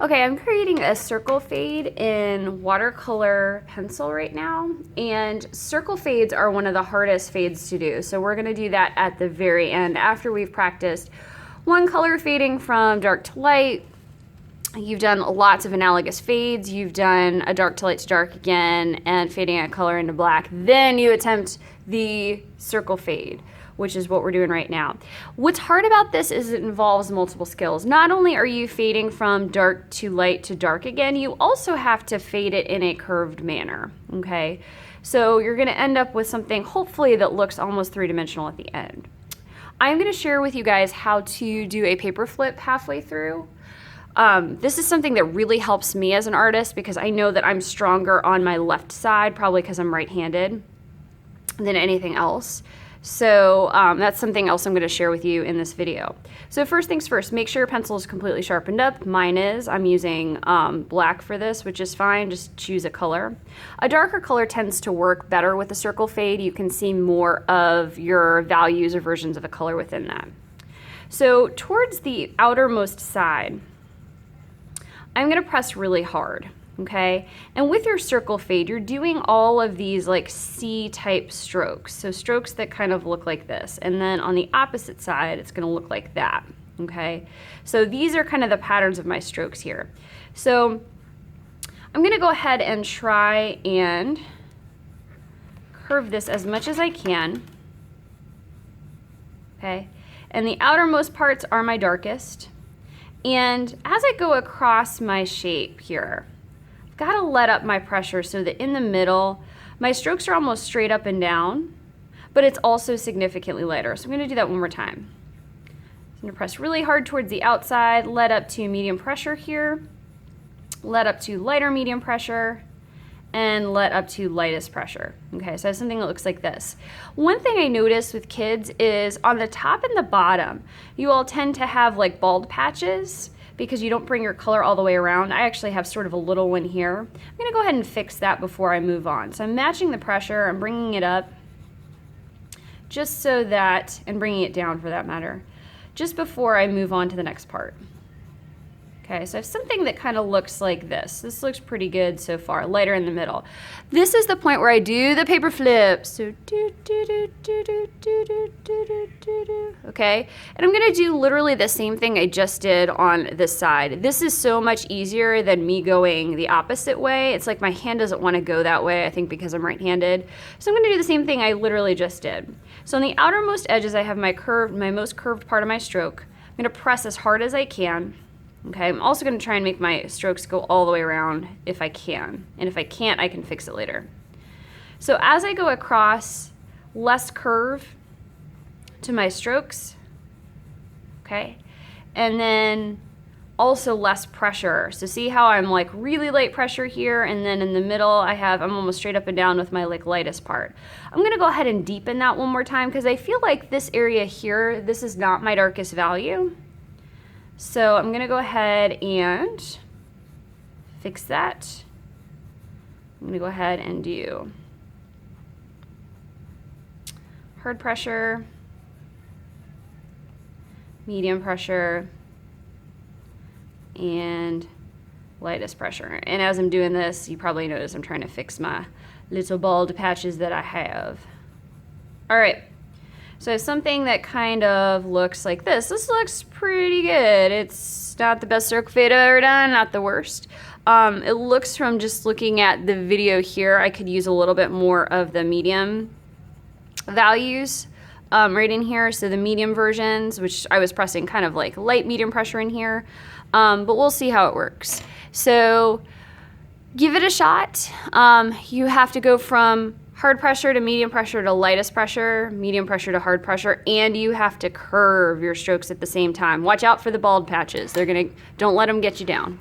Okay, I'm creating a circle fade in watercolor pencil right now, and circle fades are one of the hardest fades to do. So we're gonna do that at the very end after we've practiced one color fading from dark to light. You've done lots of analogous fades. You've done a dark to light to dark again and fading a color into black. Then you attempt the circle fade, which is what we're doing right now. What's hard about this is it involves multiple skills. Not only are you fading from dark to light to dark again, you also have to fade it in a curved manner, okay? So you're gonna end up with something hopefully that looks almost three-dimensional at the end. I'm gonna share with you guys how to do a paper flip halfway through. This is something that really helps me as an artist because I know that I'm stronger on my left side, probably because I'm right-handed, than anything else. So that's something else I'm going to share with you in this video. So first things first, make sure your pencil is completely sharpened up. Mine is. I'm using black for this, which is fine. Just choose a color. A darker color tends to work better with a circle fade. You can see more of your values or versions of a color within that. So towards the outermost side, I'm going to press really hard. Okay, and with your circle fade, you're doing all of these like C-type strokes. So strokes that kind of look like this. And then on the opposite side, it's gonna look like that, okay? So these are kind of the patterns of my strokes here. So I'm gonna go ahead and try and curve this as much as I can, okay? And the outermost parts are my darkest. And as I go across my shape here, gotta let up my pressure so that in the middle, my strokes are almost straight up and down, but it's also significantly lighter. So I'm gonna do that one more time. I'm gonna press really hard towards the outside, let up to medium pressure here, let up to lighter medium pressure, and let up to lightest pressure. Okay, so I have something that looks like this. One thing I noticed with kids is on the top and the bottom, you all tend to have like bald patches because you don't bring your color all the way around. I actually have sort of a little one here. I'm gonna go ahead and fix that before I move on. So I'm matching the pressure, I'm bringing it up just so that, and bringing it down for that matter, just before I move on to the next part. Okay, so I have something that kind of looks like this. This looks pretty good so far, lighter in the middle. This is the point where I do the paper flip. So okay, and I'm gonna do literally the same thing I just did on this side. This is so much easier than me going the opposite way. It's like my hand doesn't want to go that way, I think because I'm right-handed. So I'm gonna do the same thing I literally just did. So on the outermost edges, I have my most curved part of my stroke. I'm gonna press as hard as I can. Okay, I'm also going to try and make my strokes go all the way around if I can. And if I can't, I can fix it later. So as I go across, less curve to my strokes, okay? And then also less pressure. So see how I'm like really light pressure here, and then in the middle I'm almost straight up and down with my like lightest part. I'm going to go ahead and deepen that one more time because I feel like this area here, this is not my darkest value. So I'm gonna go ahead and fix that. I'm gonna go ahead and do hard pressure, medium pressure, and lightest pressure. And as I'm doing this, you probably notice I'm trying to fix my little bald patches that I have. All right. So something that kind of looks like this. This looks pretty good. It's not the best circle fade I've ever done, not the worst. It looks from just looking at the video here, I could use a little bit more of the medium values right in here. So the medium versions, which I was pressing kind of like light medium pressure in here, but we'll see how it works. So give it a shot. You have to go from hard pressure to medium pressure to lightest pressure, medium pressure to hard pressure, and you have to curve your strokes at the same time. Watch out for the bald patches. Don't let them get you down.